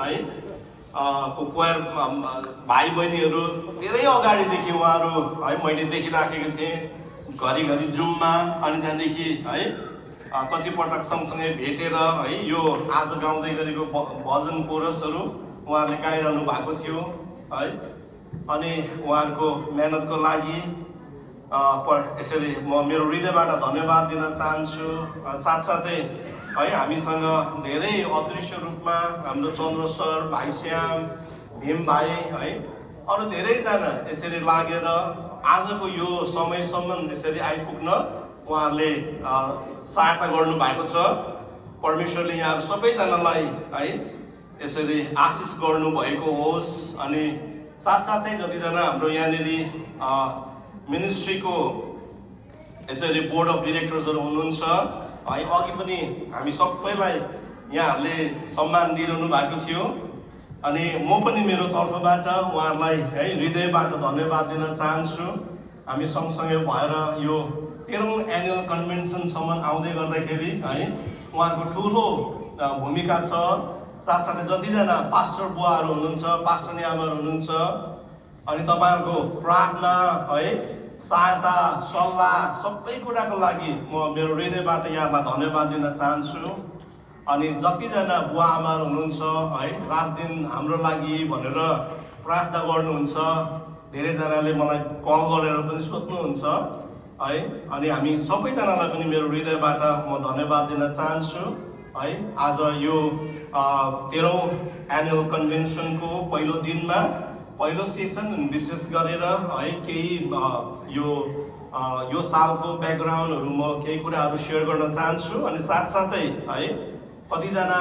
है को क्वायर भाइ बहिनीहरू धेरै अगाडिदेखि उहाँहरू है मैले देखिराखेको थिएँ घरिघरि जुममा। अनि त्यहाँदेखि है कतिपटक सँगसँगै भेटेर है यो आज गाउँदै गरेको भजन कोरसहरू उहाँहरूले गाइरहनु भएको थियो है। अनि उहाँहरूको मेहनतको लागि यसरी म मेरो हृदयबाट धन्यवाद दिन चाहन्छु। साथसाथै है हामीसँग धेरै अदृश्य रूपमा हाम्रो चन्द्र सर, भाइ श्याम, भीम भाइ है अरू धेरैजना यसरी लागेर आजको यो समयसम्म यसरी आइपुग्न उहाँहरूले सहायता गर्नु भएको छ। परमेश्वरले यहाँ सबैजनालाई है यसरी आशिष गर्नु भएको होस्। अनि साथसाथै जतिजना हाम्रो यहाँनिर मिनिस्ट्रीको यसरी बोर्ड अफ डिरेक्टर्सहरू हुनुहुन्छ है, अघि पनि हामी सबैलाई यहाँहरूले सम्मान दिइरहनु भएको थियो। अनि म पनि मेरो तर्फबाट उहाँहरूलाई है हृदयबाट धन्यवाद दिन चाहन्छु। हामी सँगसँगै भएर यो 13औं एनुअल कन्भेन्सनसम्म आउँदै गर्दाखेरि है उहाँहरूको ठुलो भूमिका छ। साथसाथै जतिजना पास्टर बुवाहरू हुनुहुन्छ, पास्टर आमाहरू हुनुहुन्छ, अनि तपाईँहरूको प्रार्थना है सहायता सल्लाह सबै कुराको लागि म मेरो हृदयबाट यहाँलाई धन्यवाद दिन चाहन्छु। अनि जतिजना बुवा आमाहरू हुनुहुन्छ है रात दिन हाम्रो लागि भनेर प्रार्थना गर्नुहुन्छ, धेरैजनाले मलाई कल गरेर पनि सोध्नुहुन्छ है। अनि हामी सबैजनालाई पनि मेरो हृदयबाट म धन्यवाद दिन चाहन्छु है। आज यो 13औं एनुअल कन्भेन्सनको पहिलो दिनमा पहिलो सेसन विशेष गरेर है केही यो सालको ब्याकग्राउन्डहरू म केही कुराहरू सेयर गर्न चाहन्छु। अनि साथसाथै है कतिजना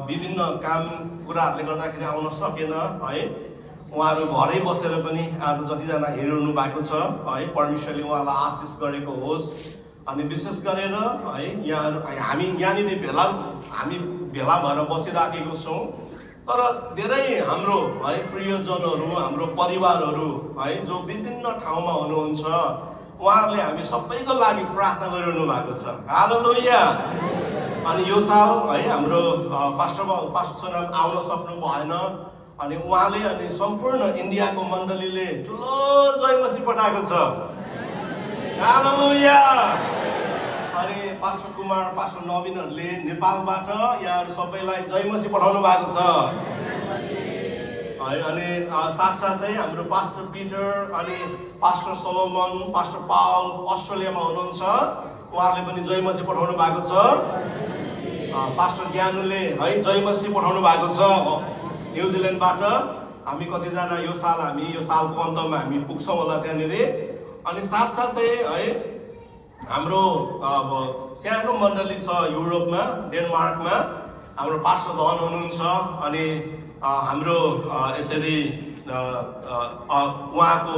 विभिन्न काम कुराहरूले गर्दाखेरि आउन सकेन है, उहाँहरू घरै बसेर पनि आज जतिजना हेरिरहनु भएको छ है परमेश्वरले उहाँलाई आशिष गरेको होस्। अनि विशेष गरेर है हामी यहाँनिर हामी भेला भएर बसिराखेको छौँ, तर धेरै हाम्रो है प्रियजनहरू, हाम्रो परिवारहरू है जो विभिन्न ठाउँमा हुनुहुन्छ उहाँहरूले हामी सबैको लागि प्रार्थना गरिरहनु भएको छ। हालेलुया। अनि यो साल है हाम्रो पास्टर आउन सक्नु भएन। अनि उहाँले अनि सम्पूर्ण इन्डियाको मण्डलीले ठुलो जयमसी पठाएको छ। हालेलुया। अनि पास्टर कुमार, पास्टर नवीनहरूले नेपालबाट यहाँहरू सबैलाई जयमसी पठाउनु भएको छ है। अनि साथसाथै हाम्रो पास्टर पिटर अनि पास्टर सोलोमन, पास्टर पावल अस्ट्रेलियामा हुनुहुन्छ, उहाँहरूले पनि जयमसी पठाउनु भएको छ। पास्टर ज्ञानुले है जयमसी पठाउनु भएको छ न्युजिल्यान्डबाट। हामी कतिजना यो सालको अन्तमा हामी पुग्छौँ होला त्यहाँनिर। अनि साथसाथै है हाम्रो सानो मण्डली छ युरोपमा, डेनमार्कमा, हाम्रो पास्टर धन हुनुहुन्छ। अनि हाम्रो यसरी उहाँको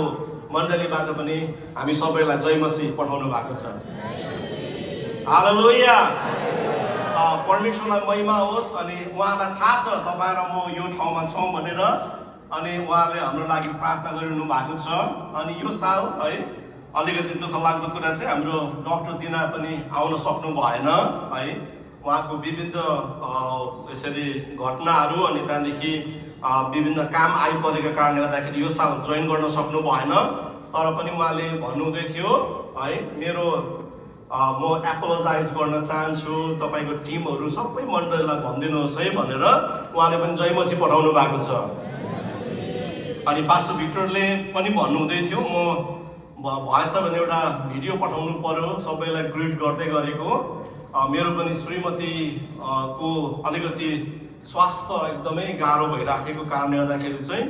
मण्डलीबाट पनि हामी सबैलाई जयमसी पठाउनु भएको छ। हालेलुया। परमेश्वरलाई महिमा होस्। अनि उहाँलाई थाहा छ तपाईँ र म यो ठाउँमा छौँ भनेर, अनि उहाँले हाम्रो लागि प्रार्थना गरिरहनु भएको छ। अनि यो साल है अलिकति दुःख लाग्दो कुरा चाहिँ हाम्रो डाक्टर दिना पनि आउन सक्नु भएन है। उहाँको विभिन्न यसरी घटनाहरू अनि त्यहाँदेखि विभिन्न काम आइपरेको कारणले गर्दाखेरि यो साल जोइन गर्न सक्नु भएन। तर पनि उहाँले भन्नुहुँदै थियो है म एपोलोजाइज गर्न चाहन्छु, तपाईँको टिमहरू सबै मण्डलीलाई भनिदिनुहोस् है भनेर उहाँले पनि जयमसी पठाउनु भएको छ। अनि पास्टर भिक्टरले पनि भन्नुहुँदै थियो म भएछ भने एउटा भिडियो पठाउनु पर्यो सबैलाई ग्रिट गर्दै गरेको। मेरो पनि श्रीमती को अलिकति स्वास्थ्य एकदमै गाह्रो भइराखेको कारणले गर्दाखेरि चाहिँ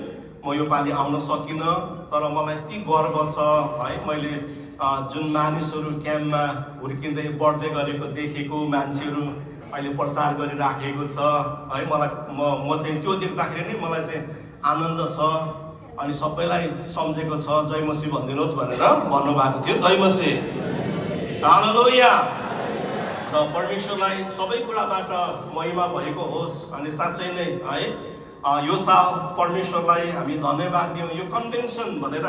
म यो पालि आउन सकिनँ। तर मलाई यति गर्व छ है मैले जुन मानिसहरू क्याम्पमा हुर्किँदै बढ्दै गरेको देखेको मान्छेहरू अहिले प्रचार गरिराखेको छ है। मलाई म चाहिँ त्यो देख्दाखेरि नै मलाई चाहिँ आनन्द छ। अनि सबैलाई सम्झेको छ जयमसी भनिदिनुहोस् भनेर भन्नुभएको थियो। जयमसी। हालेलुया। र परमेश्वरलाई सबै कुराबाट महिमा भएको होस्। अनि साँच्चै नै है यो साल परमेश्वरलाई हामी धन्यवाद दियौँ। यो कन्भेन्सन भनेर